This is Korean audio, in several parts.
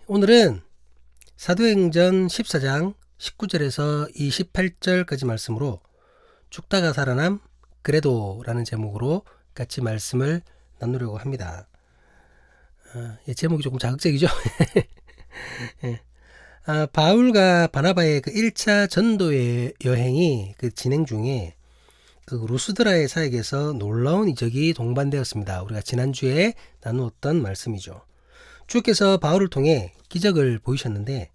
오늘은 사도행전 14장 19절에서 28절까지 말씀으로 죽다가 살아남 그래도라는 제목으로 같이 말씀을 나누려고 합니다. 제목이 조금 자극적이죠? 바울과 바나바의 그 1차 전도의 여행이 그 진행 중에 그 루스드라의 사역에서 놀라운 이적이 동반되었습니다. 우리가 지난주에 나누었던 말씀이죠. 주께서 바울을 통해 기적을 보이셨는데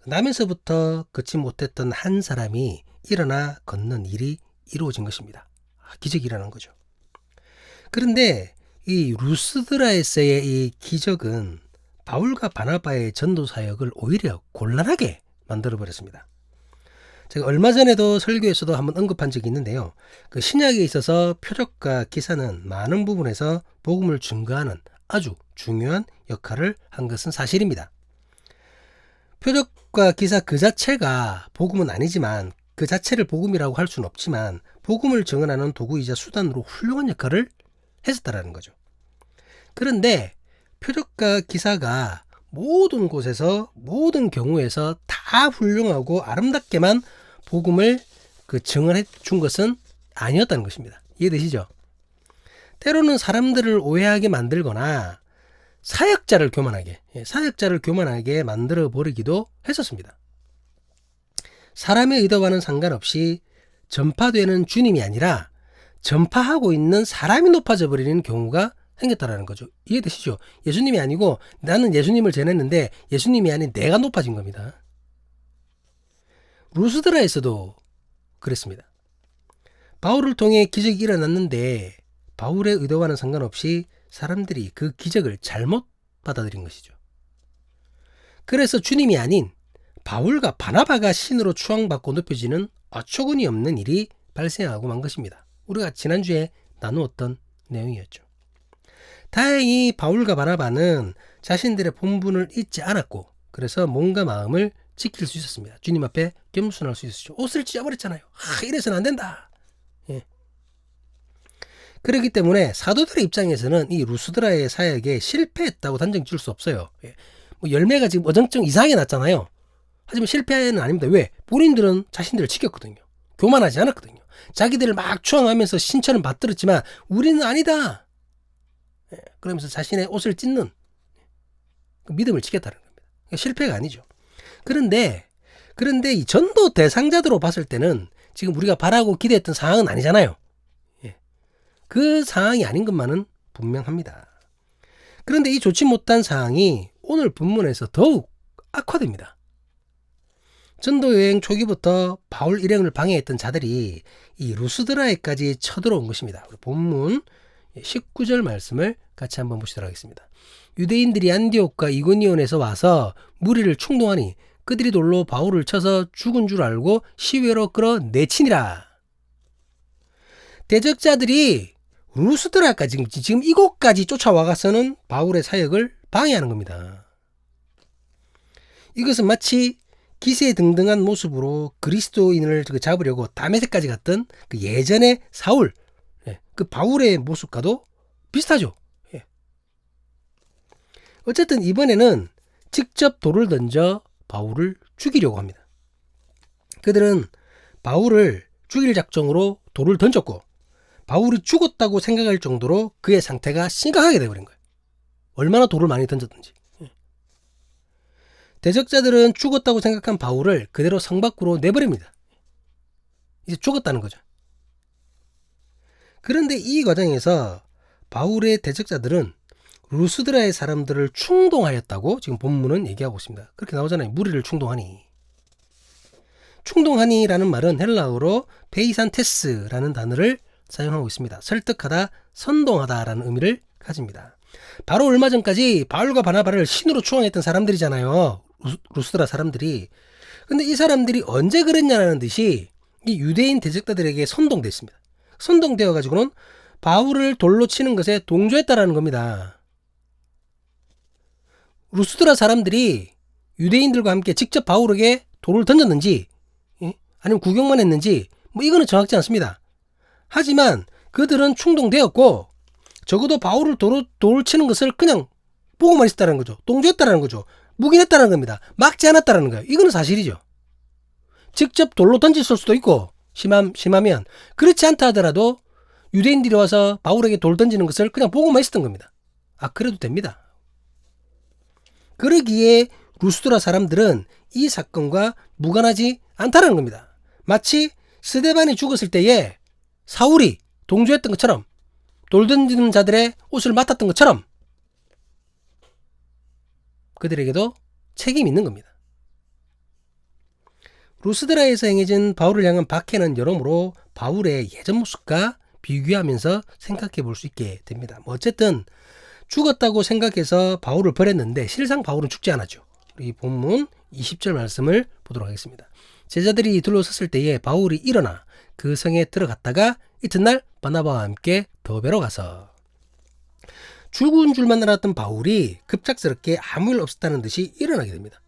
나면서부터 걷지 못했던 한 사람이 일어나 걷는 일이 이루어진 것입니다. 기적이 일어난 거죠. 그런데 이 루스드라에서의 이 기적은 바울과 바나바의 전도 사역을 오히려 곤란하게 만들어 버렸습니다. 제가 얼마 전에도 설교에서도 한번 언급한 적이 있는데요. 그 신약에 있어서 표적과 기사는 많은 부분에서 복음을 증거하는 아주 중요한 역할을 한 것은 사실입니다. 표적과 기사 그 자체가 복음은 아니지만 그 자체를 복음이라고 할 수는 없지만 복음을 증언하는 도구이자 수단으로 훌륭한 역할을 했었다라는 거죠. 그런데 표적과 기사가 모든 곳에서 모든 경우에서 다 훌륭하고 아름답게만 복음을 증언해 준 것은 아니었다는 것입니다. 이해되시죠? 때로는 사람들을 오해하게 만들거나 사역자를 교만하게 만들어 버리기도 했었습니다. 사람의 의도와는 상관없이 전파되는 주님이 아니라 전파하고 있는 사람이 높아져 버리는 경우가 생겼다라는 거죠. 이해되시죠? 예수님이 아니고 나는 예수님을 전했는데 예수님이 아닌 내가 높아진 겁니다. 루스드라에서도 그랬습니다. 바울을 통해 기적이 일어났는데 바울의 의도와는 상관없이 사람들이 그 기적을 잘못 받아들인 것이죠. 그래서 주님이 아닌 바울과 바나바가 신으로 추앙받고 높여지는 어처구니 없는 일이 발생하고 만 것입니다. 우리가 지난주에 나누었던 내용이었죠. 다행히 바울과 바나바는 자신들의 본분을 잊지 않았고 그래서 몸과 마음을 지킬 수 있었습니다. 주님 앞에 겸손할 수 있었죠. 옷을 찢어버렸잖아요. 이래서는 안 된다. 그렇기 때문에 사도들의 입장에서는 이 루스드라의 사역에 실패했다고 단정 지을 수 없어요. 열매가 지금 어정쩡 이상하게 났잖아요. 하지만 실패는 아닙니다. 왜? 본인들은 자신들을 지켰거든요. 교만하지 않았거든요. 자기들을 막 추앙하면서 신처럼 받들었지만 우리는 아니다. 그러면서 자신의 옷을 찢는 그 믿음을 지켰다는 겁니다. 실패가 아니죠. 그런데 이 전도 대상자들로 봤을 때는 지금 우리가 바라고 기대했던 상황은 아니잖아요. 그 상황이 아닌 것만은 분명합니다. 그런데 이 좋지 못한 상황이 오늘 본문에서 더욱 악화됩니다. 전도여행 초기부터 바울 일행을 방해했던 자들이 이 루스드라에까지 쳐들어온 것입니다. 본문 19절 말씀을 같이 한번 보시도록 하겠습니다. 유대인들이 안디옥과 이고니온에서 와서 무리를 충동하니 그들이 돌로 바울을 쳐서 죽은 줄 알고 시외로 끌어내치니라. 대적자들이 루스드라까지 지금 이곳까지 쫓아와가서는 바울의 사역을 방해하는 겁니다. 이것은 마치 기세등등한 모습으로 그리스도인을 잡으려고 다메섹까지 갔던 그 예전의 사울, 그 바울의 모습과도 비슷하죠. 어쨌든 이번에는 직접 돌을 던져 바울을 죽이려고 합니다. 그들은 바울을 죽일 작정으로 돌을 던졌고 바울이 죽었다고 생각할 정도로 그의 상태가 심각하게 되어버린 거예요. 얼마나 돌을 많이 던졌든지. 대적자들은 죽었다고 생각한 바울을 그대로 성 밖으로 내버립니다. 이제 죽었다는 거죠. 그런데 이 과정에서 바울의 대적자들은 루스드라의 사람들을 충동하였다고 지금 본문은 얘기하고 있습니다. 그렇게 나오잖아요. 무리를 충동하니. 충동하니라는 말은 헬라어로 페이산테스라는 단어를 사용하고 있습니다. 설득하다, 선동하다라는 의미를 가집니다. 바로 얼마 전까지 바울과 바나바를 신으로 추앙했던 사람들이잖아요. 루스드라 사람들이. 근데 이 사람들이 언제 그랬냐는 듯이 이 유대인 대적자들에게 선동됐습니다. 선동되어 가지고는 바울을 돌로 치는 것에 동조했다라는 겁니다. 루스드라 사람들이 유대인들과 함께 직접 바울에게 돌을 던졌는지 아니면 구경만 했는지 이거는 정확지 않습니다. 하지만 그들은 충동되었고 적어도 바울을 돌을 치는 것을 그냥 보고만 있었다는 거죠. 동조했다는 거죠. 묵인했다는 겁니다. 막지 않았다는 거예요. 이거는 사실이죠. 직접 돌로 던졌을 수도 있고 심하면 그렇지 않다 하더라도 유대인들이 와서 바울에게 돌 던지는 것을 그냥 보고만 있었던 겁니다. 그래도 됩니다. 그러기에 루스드라 사람들은 이 사건과 무관하지 않다는 겁니다. 마치 스데반이 죽었을 때에 사울이 동조했던 것처럼 돌 던지는 자들의 옷을 맡았던 것처럼 그들에게도 책임이 있는 겁니다. 루스드라에서 행해진 바울을 향한 박해는 여러모로 바울의 예전 모습과 비교하면서 생각해 볼 수 있게 됩니다. 어쨌든 죽었다고 생각해서 바울을 버렸는데 실상 바울은 죽지 않았죠. 이 본문 20절 말씀을 보도록 하겠습니다. 제자들이 둘러섰을 때에 바울이 일어나 그 성에 들어갔다가 이튿날 바나바와 함께 더베로 가서 죽은 줄만 알았던 바울이 급작스럽게 아무 일 없었다는 듯이 일어나게 됩니다.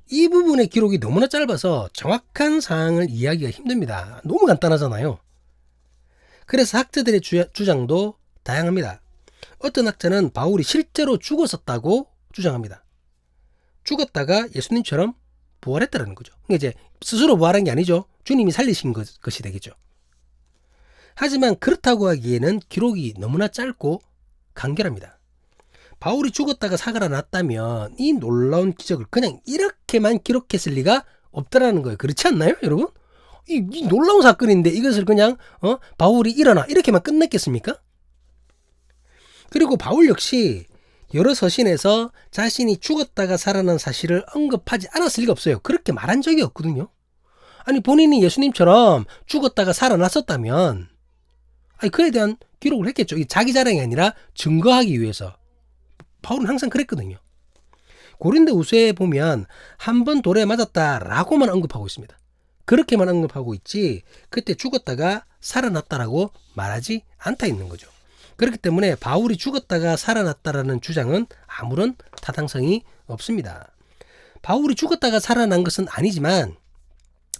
이 부분의 기록이 너무나 짧아서 정확한 사항을 이해하기가 힘듭니다. 너무 간단하잖아요. 그래서 학자들의 주장도 다양합니다. 어떤 학자는 바울이 실제로 죽었었다고 주장합니다. 죽었다가 예수님처럼 부활했다는 거죠. 그러니까 이제 스스로 부활한 게 아니죠. 주님이 살리신 것이 되겠죠. 하지만 그렇다고 하기에는 기록이 너무나 짧고 간결합니다. 바울이 죽었다가 살아났다면 이 놀라운 기적을 그냥 이렇게만 기록했을 리가 없다라는 거예요. 그렇지 않나요, 여러분? 이 놀라운 사건인데 이것을 그냥 바울이 일어나 이렇게만 끝냈겠습니까? 그리고 바울 역시 여러 서신에서 자신이 죽었다가 살아난 사실을 언급하지 않았을 리가 없어요. 그렇게 말한 적이 없거든요. 아니 본인이 예수님처럼 죽었다가 살아났었다면 그에 대한 기록을 했겠죠. 자기 자랑이 아니라 증거하기 위해서. 바울은 항상 그랬거든요. 고린도후서에 보면 한 번 돌에 맞았다라고만 언급하고 있습니다. 그렇게만 언급하고 있지 그때 죽었다가 살아났다라고 말하지 않다 있는 거죠. 그렇기 때문에 바울이 죽었다가 살아났다라는 주장은 아무런 타당성이 없습니다. 바울이 죽었다가 살아난 것은 아니지만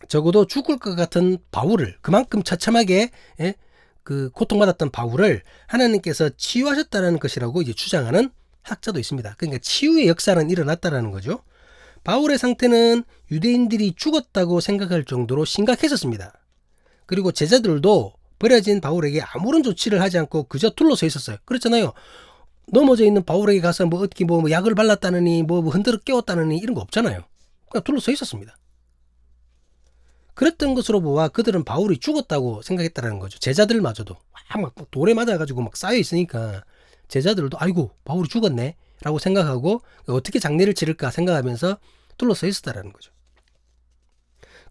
적어도 죽을 것 같은 바울을 그만큼 처참하게 고통받았던 바울을 하나님께서 치유하셨다는 것이라고 이제 주장하는 학자도 있습니다. 그러니까 치유의 역사는 일어났다라는 거죠. 바울의 상태는 유대인들이 죽었다고 생각할 정도로 심각했었습니다. 그리고 제자들도 버려진 바울에게 아무런 조치를 하지 않고 그저 둘러서 있었어요. 그렇잖아요. 넘어져 있는 바울에게 가서 어떻게 약을 발랐다느니 흔들어 깨웠다느니 이런 거 없잖아요. 그냥 둘러서 있었습니다. 그랬던 것으로 보아 그들은 바울이 죽었다고 생각했다는 거죠. 제자들마저도 막 돌에 맞아가지고 막 쌓여 있으니까 제자들도 아이고 바울이 죽었네 라고 생각하고 어떻게 장례를 치를까 생각하면서 둘러서 있었다는 거죠.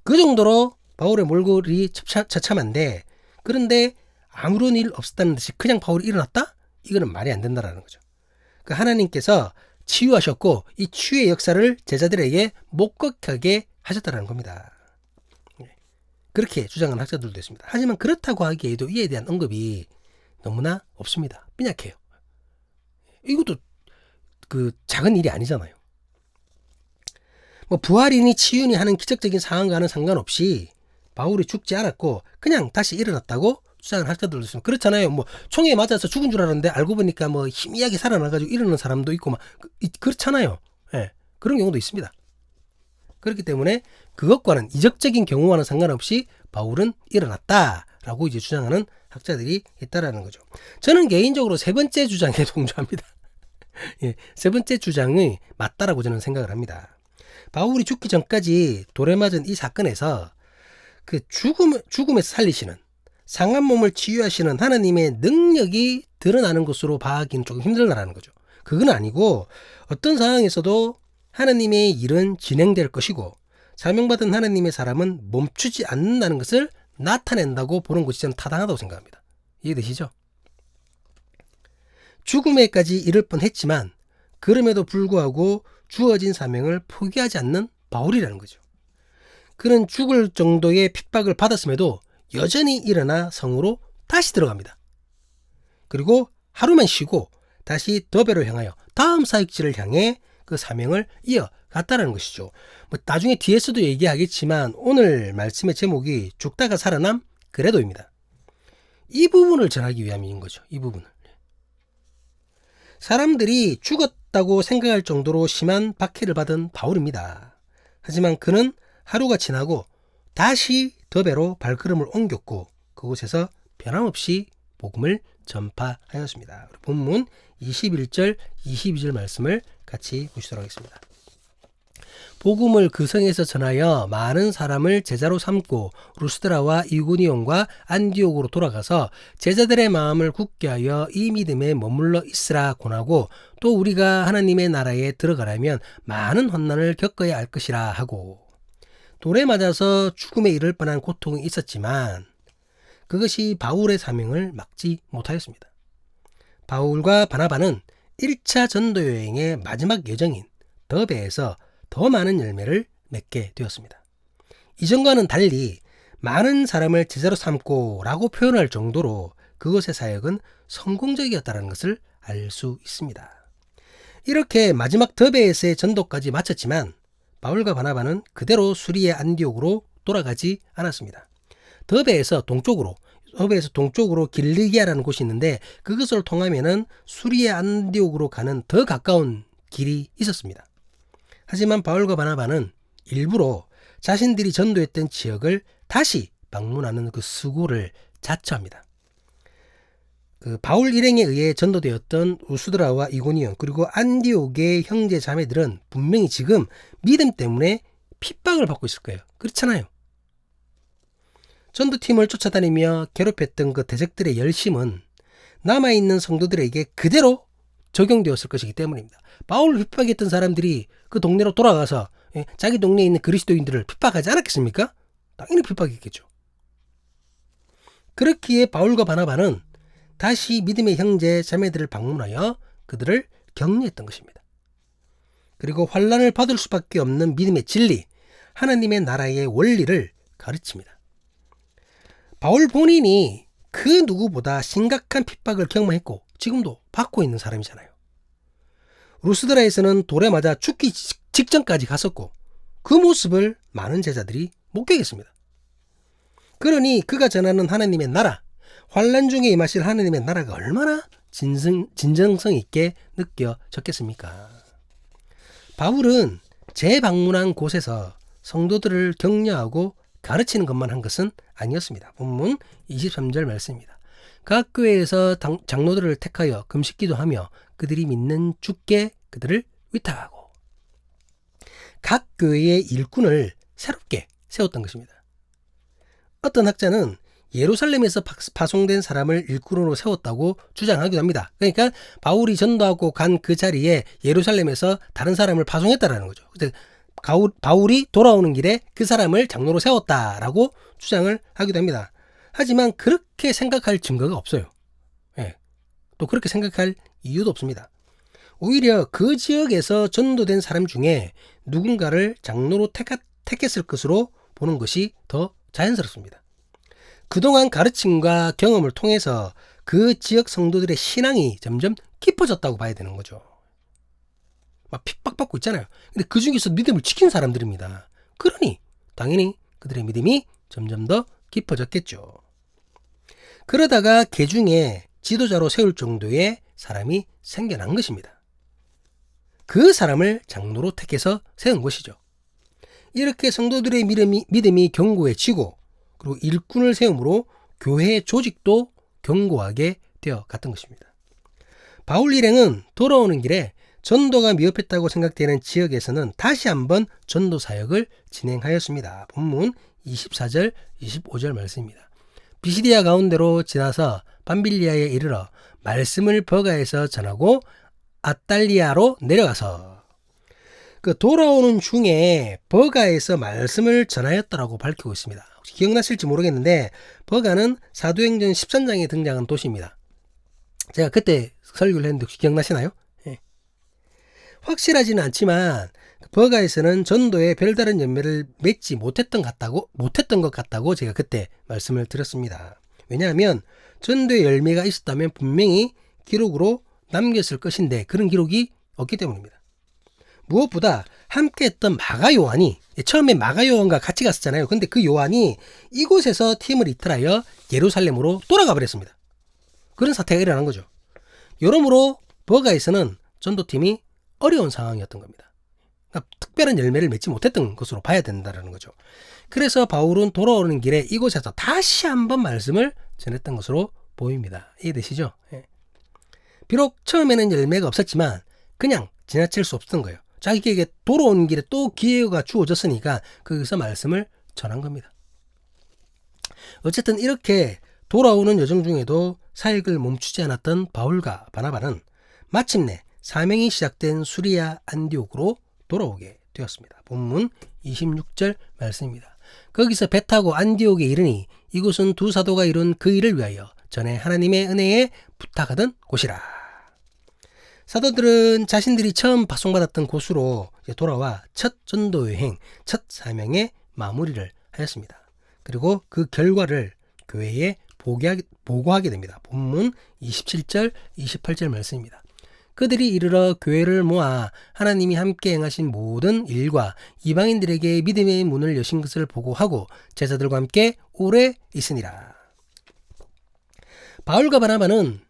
그 정도로 바울의 몰골이 처참한데 그런데 아무런 일 없었다는 듯이 그냥 바울이 일어났다? 이거는 말이 안 된다는 거죠. 하나님께서 치유하셨고 이 치유의 역사를 제자들에게 목격하게 하셨다는 겁니다. 그렇게 주장하는 학자들도 있습니다. 하지만 그렇다고 하기에도 이에 대한 언급이 너무나 없습니다. 삐약해요. 이것도 작은 일이 아니잖아요. 부활이니 치유니 하는 기적적인 상황과는 상관없이 바울이 죽지 않았고 그냥 다시 일어났다고 주장하는 학자들도 있습니다. 그렇잖아요. 총에 맞아서 죽은 줄 알았는데 알고 보니까 희미하게 살아나가지고 일어나는 사람도 있고 그렇잖아요. 그런 경우도 있습니다. 그렇기 때문에 그것과는 이적적인 경우와는 상관없이 바울은 일어났다라고 이제 주장하는 학자들이 있다라는 거죠. 저는 개인적으로 세 번째 주장에 동조합니다. 세 번째 주장이 맞다라고 저는 생각을 합니다. 바울이 죽기 전까지 돌에 맞은 이 사건에서 죽음에서 살리시는 상한 몸을 치유하시는 하나님의 능력이 드러나는 것으로 봐하기는 조금 힘들다라는 거죠. 그건 아니고 어떤 상황에서도 하나님의 일은 진행될 것이고 사명받은 하나님의 사람은 멈추지 않는다는 것을 나타낸다고 보는 것이 저는 타당하다고 생각합니다. 이해되시죠? 죽음에까지 이를 뻔했지만 그럼에도 불구하고 주어진 사명을 포기하지 않는 바울이라는 거죠. 그는 죽을 정도의 핍박을 받았음에도 여전히 일어나 성으로 다시 들어갑니다. 그리고 하루만 쉬고 다시 더베로 향하여 다음 사역지를 향해 그 사명을 이어갔다는 것이죠. 나중에 뒤에서도 얘기하겠지만 오늘 말씀의 제목이 죽다가 살아남 그래도입니다. 이 부분을 전하기 위함인 거죠. 이 부분을. 사람들이 죽었다고 생각할 정도로 심한 박해를 받은 바울입니다. 하지만 그는 하루가 지나고 다시 더베로 발걸음을 옮겼고 그곳에서 변함없이 복음을 전파하였습니다. 본문 21절 22절 말씀을 같이 보시도록 하겠습니다. 복음을 그 성에서 전하여 많은 사람을 제자로 삼고 루스드라와 이고니온과 안디옥으로 돌아가서 제자들의 마음을 굳게 하여 이 믿음에 머물러 있으라 권하고 또 우리가 하나님의 나라에 들어가려면 많은 환난을 겪어야 할 것이라 하고 돌에 맞아서 죽음에 이를 뻔한 고통이 있었지만 그것이 바울의 사명을 막지 못하였습니다. 바울과 바나바는 1차 전도 여행의 마지막 여정인 더베에서 더 많은 열매를 맺게 되었습니다. 이전과는 달리 많은 사람을 제자로 삼고 라고 표현할 정도로 그것의 사역은 성공적이었다는 것을 알 수 있습니다. 이렇게 마지막 더베에서의 전도까지 마쳤지만 바울과 바나바는 그대로 수리의 안디옥으로 돌아가지 않았습니다. 더베에서 동쪽으로 길리기아라는 곳이 있는데 그것을 통하면은 수리의 안디옥으로 가는 더 가까운 길이 있었습니다. 하지만 바울과 바나바는 일부러 자신들이 전도했던 지역을 다시 방문하는 그 수고를 자처합니다. 그 바울 일행에 의해 전도되었던 루스드라와 이고니온 그리고 안디옥의 형제 자매들은 분명히 지금 믿음 때문에 핍박을 받고 있을 거예요. 그렇잖아요. 전도팀을 쫓아다니며 괴롭혔던 그 대적들의 열심은 남아있는 성도들에게 그대로 적용되었을 것이기 때문입니다. 바울을 핍박했던 사람들이 그 동네로 돌아가서 자기 동네에 있는 그리스도인들을 핍박하지 않았겠습니까? 당연히 핍박했겠죠. 그렇기에 바울과 바나바는 다시 믿음의 형제 자매들을 방문하여 그들을 격려했던 것입니다. 그리고 환난을 받을 수밖에 없는 믿음의 진리, 하나님의 나라의 원리를 가르칩니다. 바울 본인이 그 누구보다 심각한 핍박을 경험했고 지금도 받고 있는 사람이잖아요. 루스드라에서는 돌에 맞아 죽기 직전까지 갔었고 그 모습을 많은 제자들이 목격했습니다. 그러니 그가 전하는 하나님의 나라, 환난 중에 임하실 하나님의 나라가 얼마나 진정성 있게 느껴졌겠습니까? 바울은 재방문한 곳에서 성도들을 격려하고 가르치는 것만 한 것은 아니었습니다. 본문 23절 말씀입니다. 각 교회에서 장로들을 택하여 금식기도 하며 그들이 믿는 주께 그들을 위탁하고 각 교회의 일꾼을 새롭게 세웠던 것입니다. 어떤 학자는 예루살렘에서 파송된 사람을 일꾼으로 세웠다고 주장하기도 합니다. 그러니까 바울이 전도하고 간 그 자리에 예루살렘에서 다른 사람을 파송했다라는 거죠. 바울이 돌아오는 길에 그 사람을 장로로 세웠다라고 주장을 하기도 합니다. 하지만 그렇게 생각할 증거가 없어요. 또 그렇게 생각할 이유도 없습니다. 오히려 그 지역에서 전도된 사람 중에 누군가를 장로로 택했을 것으로 보는 것이 더 자연스럽습니다. 그동안 가르침과 경험을 통해서 그 지역 성도들의 신앙이 점점 깊어졌다고 봐야 되는 거죠. 막 핍박받고 있잖아요. 근데 그 중에서 믿음을 지킨 사람들입니다. 그러니 당연히 그들의 믿음이 점점 더 깊어졌겠죠. 그러다가 개중에 지도자로 세울 정도의 사람이 생겨난 것입니다. 그 사람을 장로로 택해서 세운 것이죠. 이렇게 성도들의 믿음이 견고해지고 그리고 일꾼을 세움으로 교회 조직도 견고하게 되어 갔던 것입니다. 바울 일행은 돌아오는 길에 전도가 미흡했다고 생각되는 지역에서는 다시 한번 전도 사역을 진행하였습니다. 본문 24절, 25절 말씀입니다. 비시디아 가운데로 지나서 밤빌리아에 이르러 말씀을 버가에서 전하고 아달리아로 내려가서 그 돌아오는 중에 버가에서 말씀을 전하였다라고 밝히고 있습니다. 혹시 기억나실지 모르겠는데 버가는 사도행전 13장에 등장한 도시입니다. 제가 그때 설교를 했는데 혹시 기억나시나요? 확실하지는 않지만 버가에서는 전도에 별다른 열매를 맺지 못했던 것 같다고 제가 그때 말씀을 드렸습니다. 왜냐하면 전도에 열매가 있었다면 분명히 기록으로 남겼을 것인데 그런 기록이 없기 때문입니다. 무엇보다 함께했던 마가 요한이 처음에 마가 요한과 같이 갔었잖아요. 근데 그 요한이 이곳에서 팀을 이탈하여 예루살렘으로 돌아가 버렸습니다. 그런 사태가 일어난 거죠. 여러모로 버가에서는 전도팀이 어려운 상황이었던 겁니다. 그러니까 특별한 열매를 맺지 못했던 것으로 봐야 된다는 거죠. 그래서 바울은 돌아오는 길에 이곳에서 다시 한번 말씀을 전했던 것으로 보입니다. 이해되시죠? 예. 비록 처음에는 열매가 없었지만 그냥 지나칠 수 없었던 거예요. 자기에게 돌아오는 길에 또 기회가 주어졌으니까 거기서 말씀을 전한 겁니다. 어쨌든 이렇게 돌아오는 여정 중에도 사역을 멈추지 않았던 바울과 바나바는 마침내 사명이 시작된 수리아 안디옥으로 돌아오게 되었습니다. 본문 26절 말씀입니다. 거기서 배 타고 안디옥에 이르니 이곳은 두 사도가 이룬 그 일을 위하여 전에 하나님의 은혜에 부탁하던 곳이라. 사도들은 자신들이 처음 파송받았던 곳으로 돌아와 첫 전도 여행, 첫 사명의 마무리를 하였습니다. 그리고 그 결과를 교회에 보고하게 됩니다. 본문 27절, 28절 말씀입니다. 그들이 이르러 교회를 모아 하나님이 함께 행하신 모든 일과 이방인들에게 믿음의 문을 여신 것을 보고하고 제자들과 함께 오래 있으니라. 바울과 바나바는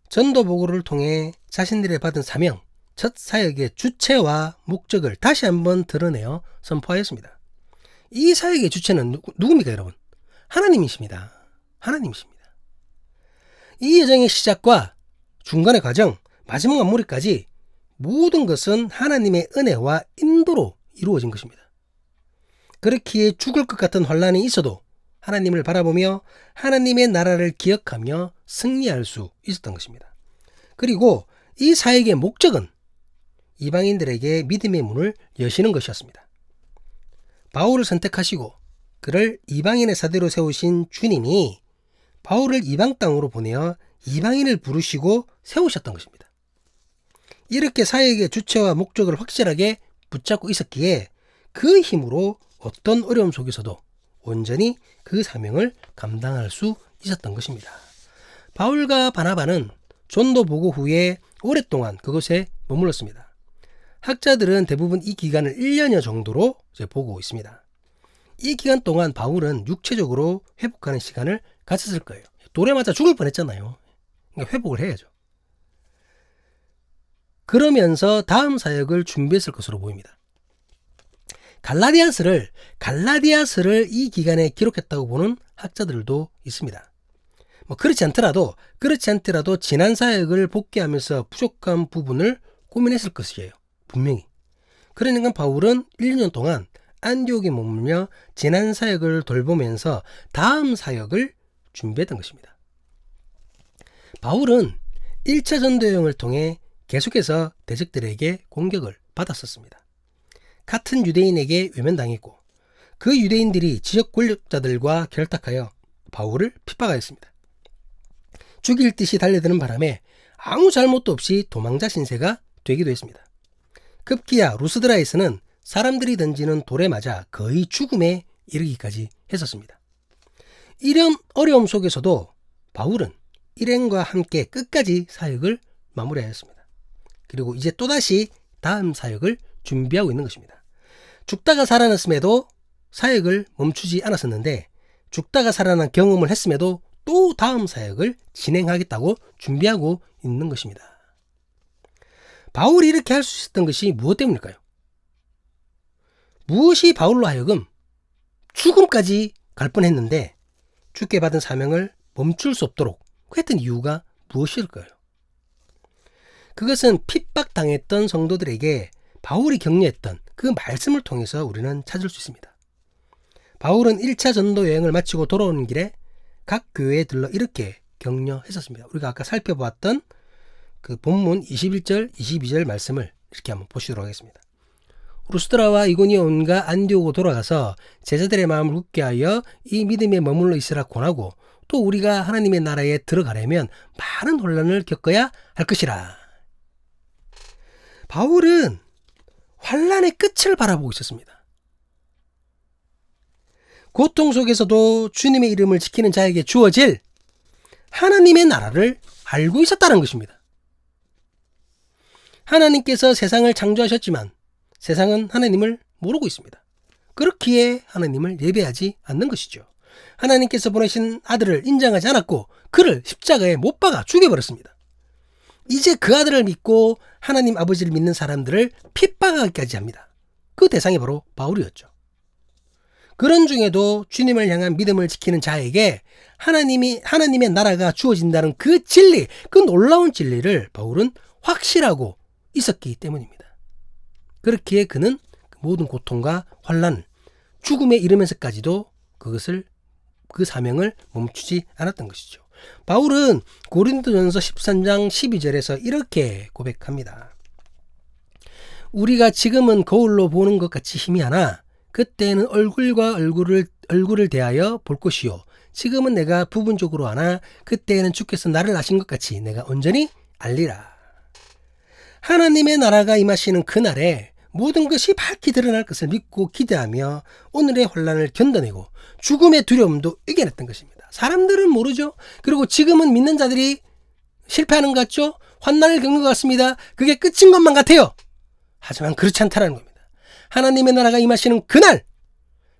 전도 보고를 통해 자신들이 받은 사명, 첫 사역의 주체와 목적을 다시 한번 드러내어 선포하였습니다. 이 사역의 주체는 누굽니까, 여러분? 하나님이십니다. 하나님이십니다. 이 여정의 시작과 중간의 과정, 마지막 마무리까지 모든 것은 하나님의 은혜와 인도로 이루어진 것입니다. 그렇기에 죽을 것 같은 환난이 있어도 하나님을 바라보며 하나님의 나라를 기억하며 승리할 수 있었던 것입니다. 그리고 이 사역의 목적은 이방인들에게 믿음의 문을 여시는 것이었습니다. 바울을 선택하시고 그를 이방인의 사대로 세우신 주님이 바울을 이방 땅으로 보내어 이방인을 부르시고 세우셨던 것입니다. 이렇게 사역의 주체와 목적을 확실하게 붙잡고 있었기에 그 힘으로 어떤 어려움 속에서도 온전히 그 사명을 감당할 수 있었던 것입니다. 바울과 바나바는 전도 보고 후에 오랫동안 그곳에 머물렀습니다. 학자들은 대부분 이 기간을 1년여 정도로 보고 있습니다. 이 기간 동안 바울은 육체적으로 회복하는 시간을 가졌을 거예요. 돌에 맞아 죽을 뻔했잖아요. 그러니까 회복을 해야죠. 그러면서 다음 사역을 준비했을 것으로 보입니다. 갈라디아서를 이 기간에 기록했다고 보는 학자들도 있습니다. 그렇지 않더라도 지난 사역을 복귀하면서 부족한 부분을 고민했을 것이에요. 분명히. 그러니까 바울은 1년 동안 안디옥에 머물며 지난 사역을 돌보면서 다음 사역을 준비했던 것입니다. 바울은 1차 전도 여행을 통해 계속해서 대적들에게 공격을 받았었습니다. 같은 유대인에게 외면당했고 그 유대인들이 지역 권력자들과 결탁하여 바울을 핍박하였습니다. 죽일 듯이 달려드는 바람에 아무 잘못도 없이 도망자 신세가 되기도 했습니다. 급기야 루스드라에서는 사람들이 던지는 돌에 맞아 거의 죽음에 이르기까지 했었습니다. 이런 어려움 속에서도 바울은 일행과 함께 끝까지 사역을 마무리하였습니다. 그리고 이제 또다시 다음 사역을 준비하고 있는 것입니다. 죽다가 살아났음에도 사역을 멈추지 않았었는데 죽다가 살아난 경험을 했음에도 또 다음 사역을 진행하겠다고 준비하고 있는 것입니다. 바울이 이렇게 할 수 있었던 것이 무엇 때문일까요? 무엇이 바울로 하여금 죽음까지 갈 뻔했는데 죽게 받은 사명을 멈출 수 없도록 했던 이유가 무엇일까요? 그것은 핍박당했던 성도들에게 바울이 격려했던 그 말씀을 통해서 우리는 찾을 수 있습니다. 바울은 1차 전도 여행을 마치고 돌아오는 길에 각 교회에 들러 이렇게 격려했었습니다. 우리가 아까 살펴보았던 그 본문 21절, 22절 말씀을 이렇게 한번 보시도록 하겠습니다. 루스드라와 이고니온과 안디옥으로 돌아가서 제자들의 마음을 굳게 하여 이 믿음에 머물러 있으라 권하고 또 우리가 하나님의 나라에 들어가려면 많은 혼란을 겪어야 할 것이라. 바울은 환란의 끝을 바라보고 있었습니다. 고통 속에서도 주님의 이름을 지키는 자에게 주어질 하나님의 나라를 알고 있었다는 것입니다. 하나님께서 세상을 창조하셨지만 세상은 하나님을 모르고 있습니다. 그렇기에 하나님을 예배하지 않는 것이죠. 하나님께서 보내신 아들을 인정하지 않았고 그를 십자가에 못 박아 죽여버렸습니다. 이제 그 아들을 믿고 하나님 아버지를 믿는 사람들을 핍박하기까지 합니다. 그 대상이 바로 바울이었죠. 그런 중에도 주님을 향한 믿음을 지키는 자에게 하나님의 나라가 주어진다는 그 진리, 그 놀라운 진리를 바울은 확실하고 있었기 때문입니다. 그렇기에 그는 모든 고통과 환난, 죽음에 이르면서까지도 그 사명을 멈추지 않았던 것이죠. 바울은 고린도전서 13장 12절에서 이렇게 고백합니다. 우리가 지금은 거울로 보는 것 같이 힘이 하나 그때는 얼굴과 얼굴을 대하여 볼 것이요 지금은 내가 부분적으로 하나 그때에는 주께서 나를 아신 것 같이 내가 온전히 알리라. 하나님의 나라가 임하시는 그날에 모든 것이 밝히 드러날 것을 믿고 기대하며 오늘의 혼란을 견뎌내고 죽음의 두려움도 이겨냈던 것입니다. 사람들은 모르죠. 그리고 지금은 믿는 자들이 실패하는 것 같죠. 환난을 겪는 것 같습니다. 그게 끝인 것만 같아요. 하지만 그렇지 않다는 겁니다. 하나님의 나라가 임하시는 그날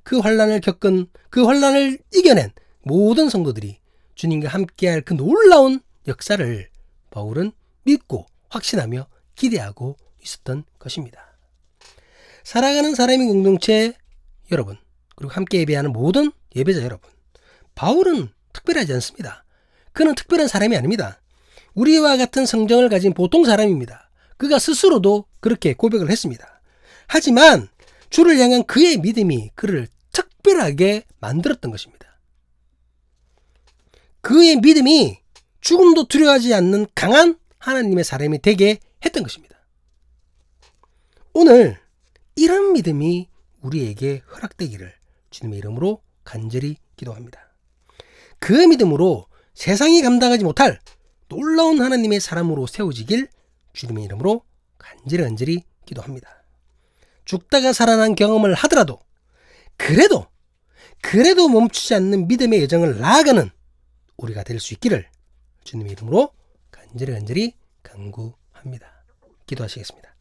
그 환난을 겪은 그 환난을 이겨낸 모든 성도들이 주님과 함께할 그 놀라운 역사를 바울은 믿고 확신하며 기대하고 있었던 것입니다. 살아가는 사람의 공동체 여러분, 그리고 함께 예배하는 모든 예배자 여러분, 바울은 특별하지 않습니다. 그는 특별한 사람이 아닙니다. 우리와 같은 성정을 가진 보통 사람입니다. 그가 스스로도 그렇게 고백을 했습니다. 하지만 주를 향한 그의 믿음이 그를 특별하게 만들었던 것입니다. 그의 믿음이 죽음도 두려워하지 않는 강한 하나님의 사람이 되게 했던 것입니다. 오늘 이런 믿음이 우리에게 허락되기를 주님의 이름으로 간절히 기도합니다. 그 믿음으로 세상이 감당하지 못할 놀라운 하나님의 사람으로 세워지길 주님의 이름으로 간절히 기도합니다. 죽다가 살아난 경험을 하더라도 그래도 멈추지 않는 믿음의 여정을 나아가는 우리가 될 수 있기를 주님의 이름으로 간절히 간구합니다. 기도하시겠습니다.